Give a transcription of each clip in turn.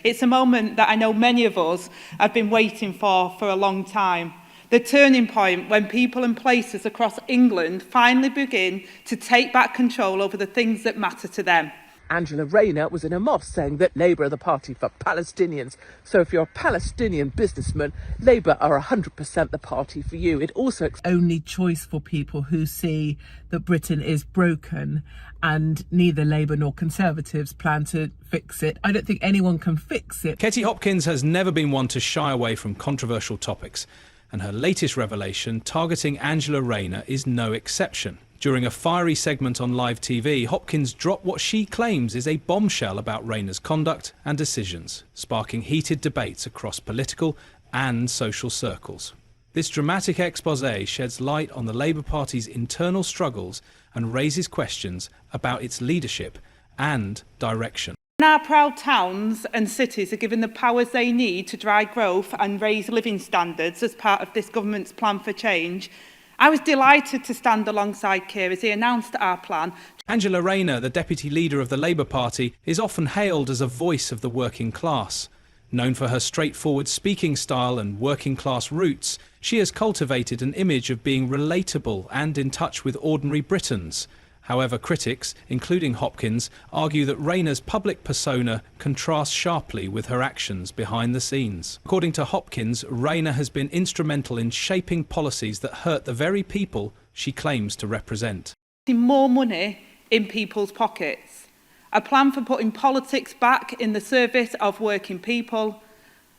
It's a moment that I know many of us have been waiting for a long time. The turning point when people and places across England finally begin to take back control over the things that matter to them. Angela Rayner was in a mosque saying that Labour are the party for Palestinians. So if you're a Palestinian businessman, Labour are 100% the party for you. It also only choice for people who see that Britain is broken and neither Labour nor Conservatives plan to fix it. I don't think anyone can fix it. Katie Hopkins has never been one to shy away from controversial topics, and her latest revelation targeting Angela Rayner is no exception. During a fiery segment on live TV, Hopkins dropped what she claims is a bombshell about Rayner's conduct and decisions, sparking heated debates across political and social circles. This dramatic exposé sheds light on the Labour Party's internal struggles and raises questions about its leadership and direction. Our proud towns and cities are given the powers they need to drive growth and raise living standards as part of this government's plan for change. I was delighted to stand alongside Keir as he announced our plan. Angela Rayner, the deputy leader of the Labour Party, is often hailed as a voice of the working class. Known for her straightforward speaking style and working class roots, she has cultivated an image of being relatable and in touch with ordinary Britons. However, critics, including Hopkins, argue that Rayner's public persona contrasts sharply with her actions behind the scenes. According to Hopkins, Rayner has been instrumental in shaping policies that hurt the very people she claims to represent. More money in people's pockets. A plan for putting politics back in the service of working people.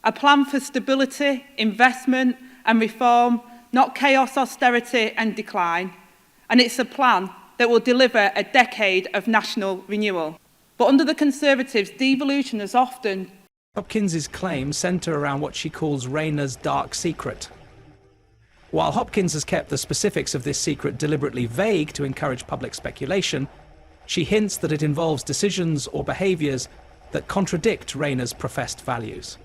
A plan for stability, investment and reform, not chaos, austerity and decline. And it's a plan that will deliver a decade of national renewal. But under the Conservatives, devolution has often... Hopkins' claims centre around what she calls Rayner's dark secret. While Hopkins has kept the specifics of this secret deliberately vague to encourage public speculation, she hints that it involves decisions or behaviours that contradict Rayner's professed values.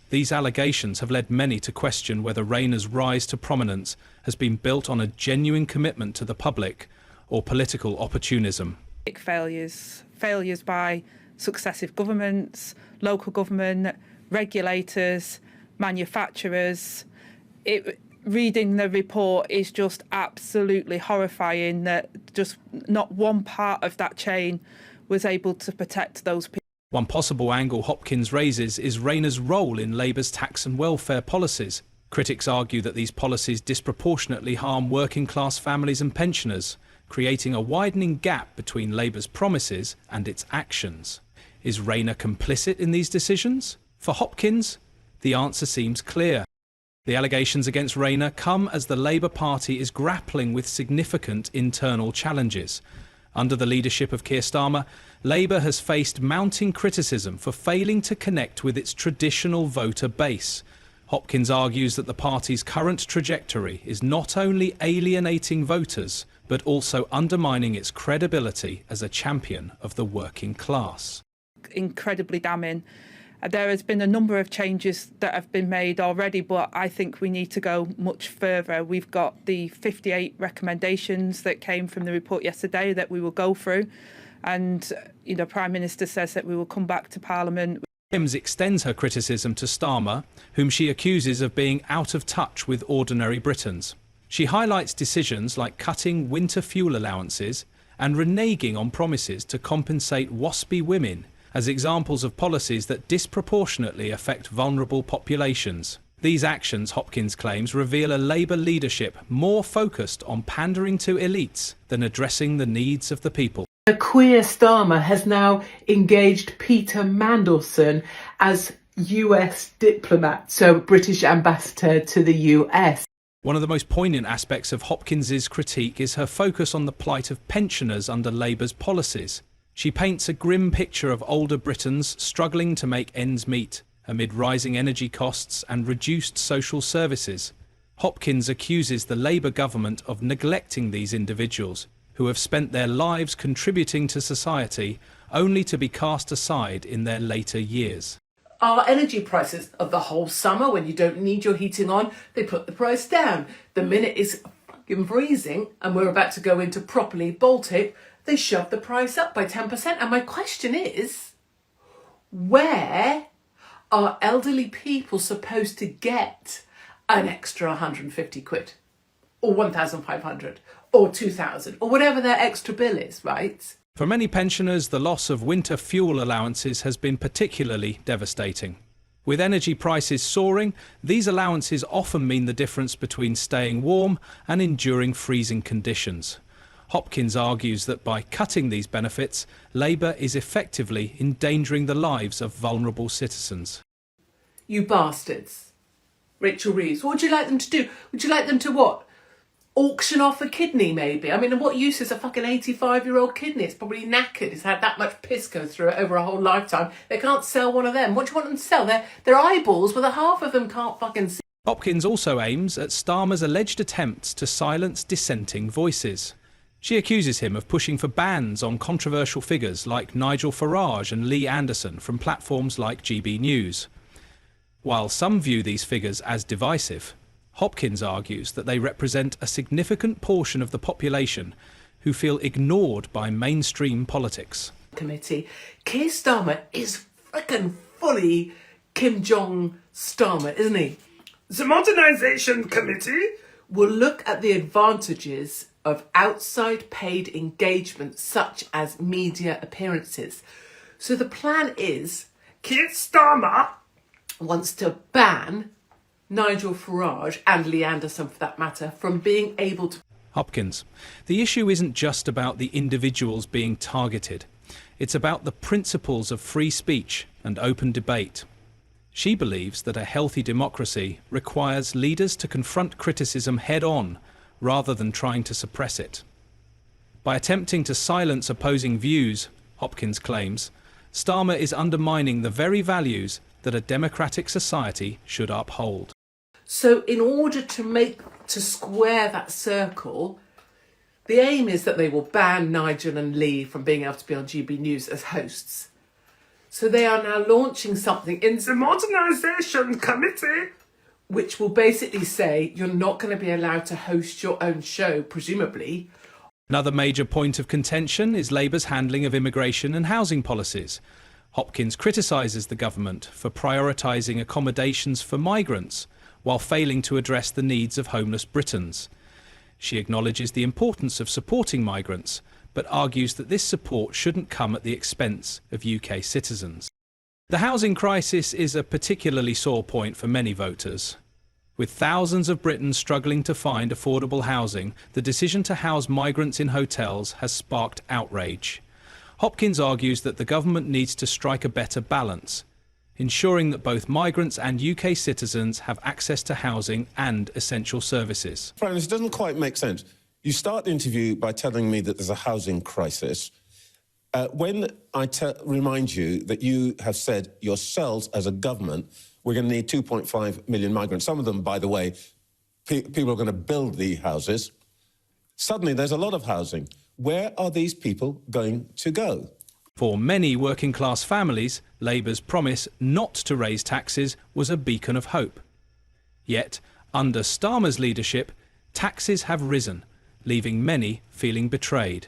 These allegations have led many to question whether Rayner's rise to prominence has been built on a genuine commitment to the public or political opportunism. Failures by successive governments, local government, regulators, manufacturers. Reading the report is just absolutely horrifying that just not one part of that chain was able to protect those people. One possible angle Hopkins raises is Rayner's role in Labour's tax and welfare policies. Critics argue that these policies disproportionately harm working class families and pensioners, creating a widening gap between Labour's promises and its actions. Is Rayner complicit in these decisions? For Hopkins, the answer seems clear. The allegations against Rayner come as the Labour Party is grappling with significant internal challenges. Under the leadership of Keir Starmer, Labour has faced mounting criticism for failing to connect with its traditional voter base. Hopkins argues that the party's current trajectory is not only alienating voters, but also undermining its credibility as a champion of the working class. Incredibly damning. There has been a number of changes that have been made already, but I think we need to go much further. We've got the 58 recommendations that came from the report yesterday that we will go through. And, Prime Minister says that we will come back to Parliament. Hopkins extends her criticism to Starmer, whom she accuses of being out of touch with ordinary Britons. She highlights decisions like cutting winter fuel allowances and reneging on promises to compensate WASPy women as examples of policies that disproportionately affect vulnerable populations. These actions, Hopkins claims, reveal a Labour leadership more focused on pandering to elites than addressing the needs of the people. The queer Starmer has now engaged Peter Mandelson as US diplomat, so British ambassador to the US. One of the most poignant aspects of Hopkins's critique is her focus on the plight of pensioners under Labour's policies. She paints a grim picture of older Britons struggling to make ends meet amid rising energy costs and reduced social services. Hopkins accuses the Labour government of neglecting these individuals who have spent their lives contributing to society only to be cast aside in their later years. Our energy prices of the whole summer, when you don't need your heating on, they put the price down. The minute it's fucking freezing and we're about to go into properly Baltic, they shove the price up by 10%. And my question is, where are elderly people supposed to get an extra 150 quid or 1,500 or 2,000 or whatever their extra bill is, right? For many pensioners, the loss of winter fuel allowances has been particularly devastating. With energy prices soaring, these allowances often mean the difference between staying warm and enduring freezing conditions. Hopkins argues that by cutting these benefits, Labour is effectively endangering the lives of vulnerable citizens. You bastards. Rachel Reeves, what would you like them to do? Would you like them to what? Auction off a kidney, maybe? I mean, what use is a fucking 85-year-old kidney? It's probably knackered. It's had that much piss go through it over a whole lifetime. They can't sell one of them. What do you want them to sell? Their eyeballs, well, the half of them can't fucking see. Hopkins also aims at Starmer's alleged attempts to silence dissenting voices. She accuses him of pushing for bans on controversial figures like Nigel Farage and Lee Anderson from platforms like GB News. While some view these figures as divisive, Hopkins argues that they represent a significant portion of the population who feel ignored by mainstream politics. Committee. Keir Starmer is frickin' fully Kim Jong Starmer, isn't he? The Modernisation Committee will look at the advantages of outside paid engagement such as media appearances. So the plan is Keir Starmer wants to ban Nigel Farage and Lee Anderson, for that matter, from being able to... Hopkins, the issue isn't just about the individuals being targeted. It's about the principles of free speech and open debate. She believes that a healthy democracy requires leaders to confront criticism head-on rather than trying to suppress it. By attempting to silence opposing views, Hopkins claims, Starmer is undermining the very values that a democratic society should uphold. So in order to square that circle, the aim is that they will ban Nigel and Lee from being able to be on GB News as hosts. So they are now launching something in the Modernisation Committee, which will basically say you're not going to be allowed to host your own show, presumably. Another major point of contention is Labour's handling of immigration and housing policies. Hopkins criticises the government for prioritising accommodations for migrants while failing to address the needs of homeless Britons. She acknowledges the importance of supporting migrants, but argues that this support shouldn't come at the expense of UK citizens. The housing crisis is a particularly sore point for many voters. With thousands of Britons struggling to find affordable housing, the decision to house migrants in hotels has sparked outrage. Hopkins argues that the government needs to strike a better balance, ensuring that both migrants and UK citizens have access to housing and essential services. Frank, this doesn't quite make sense. You start the interview by telling me that there's a housing crisis. When I remind you that you have said yourselves as a government, we're going to need 2.5 million migrants. Some of them, by the way, people are going to build the houses. Suddenly, there's a lot of housing. Where are these people going to go? For many working-class families, Labour's promise not to raise taxes was a beacon of hope. Yet, under Starmer's leadership, taxes have risen, leaving many feeling betrayed.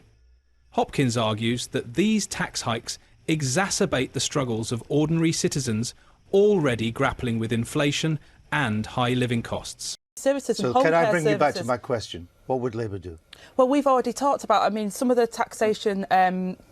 Hopkins argues that these tax hikes exacerbate the struggles of ordinary citizens already grappling with inflation and high living costs. Services and so can I bring services. you back to my question? What would Labour do? Well, we've already talked about, some of the taxation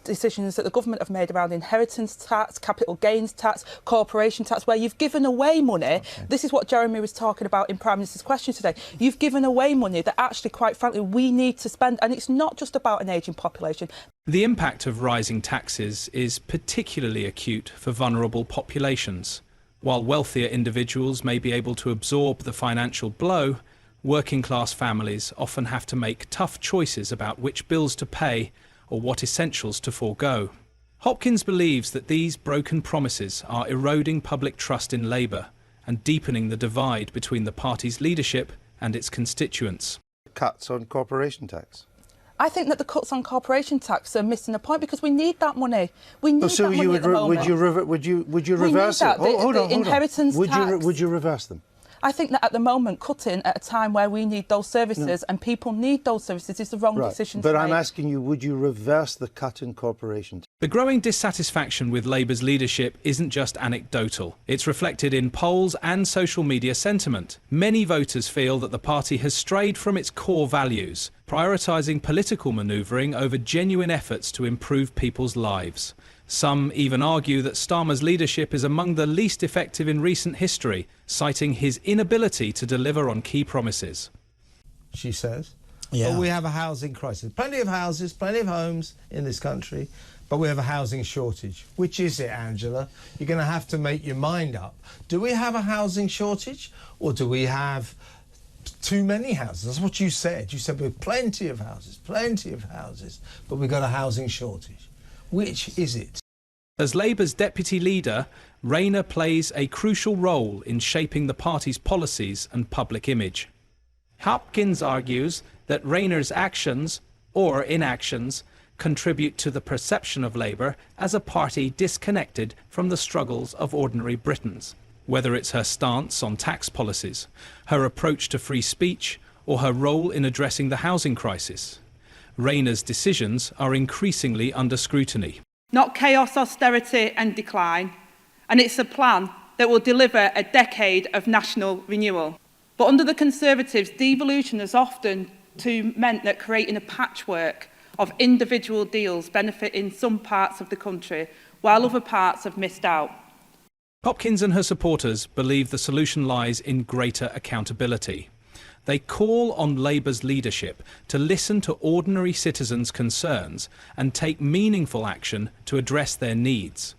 decisions that the government have made around inheritance tax, capital gains tax, corporation tax, where you've given away money. Okay. This is what Jeremy was talking about in Prime Minister's question today. You've given away money that actually, quite frankly, we need to spend. And it's not just about an ageing population. The impact of rising taxes is particularly acute for vulnerable populations. While wealthier individuals may be able to absorb the financial blow, working-class families often have to make tough choices about which bills to pay or what essentials to forego. Hopkins believes that these broken promises are eroding public trust in Labour and deepening the divide between the party's leadership and its constituents. Cuts on corporation tax. I think that the cuts on corporation tax are missing the point because we need that money. We need that money at the moment. Would you reverse it? Hold on. Inheritance tax. Would you reverse them? I think that at the moment, cutting at a time where we need those services and people need those services is the wrong decision to But make. I'm asking you, would you reverse the cut in corporation tax? The growing dissatisfaction with Labour's leadership isn't just anecdotal. It's reflected in polls and social media sentiment. Many voters feel that the party has strayed from its core values, prioritising political manoeuvring over genuine efforts to improve people's lives. Some even argue that Starmer's leadership is among the least effective in recent history, citing his inability to deliver on key promises. She says. Yeah. But we have a housing crisis. Plenty of houses, plenty of homes in this country, but we have a housing shortage. Which is it, Angela? You're going to have to make your mind up. Do we have a housing shortage, or do we have too many houses? That's what you said. You said we have plenty of houses, but we've got a housing shortage. Which is it? As Labour's deputy leader, Rayner plays a crucial role in shaping the party's policies and public image. Hopkins argues that Rayner's actions, or inactions, contribute to the perception of Labour as a party disconnected from the struggles of ordinary Britons, whether it's her stance on tax policies, her approach to free speech, or her role in addressing the housing crisis. Rayner's decisions are increasingly under scrutiny. Not chaos, austerity and decline, and it's a plan that will deliver a decade of national renewal. But under the Conservatives, devolution has often meant that creating a patchwork of individual deals benefiting some parts of the country, while other parts have missed out. Hopkins and her supporters believe the solution lies in greater accountability. They call on Labour's leadership to listen to ordinary citizens' concerns and take meaningful action to address their needs.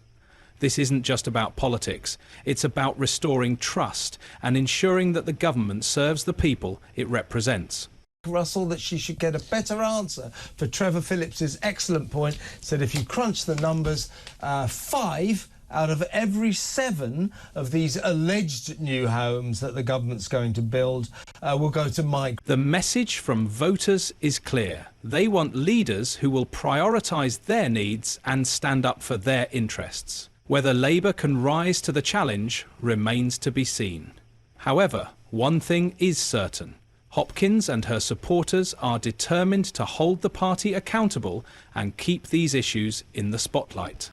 This isn't just about politics, it's about restoring trust and ensuring that the government serves the people it represents. Russell, that she should get a better answer for Trevor Phillips's excellent point. Said if you crunch the numbers, 5 out of every 7 of these alleged new homes that the government's going to build will go to migrants. The message from voters is clear. They want leaders who will prioritise their needs and stand up for their interests. Whether Labour can rise to the challenge remains to be seen. However, one thing is certain. Hopkins and her supporters are determined to hold the party accountable and keep these issues in the spotlight.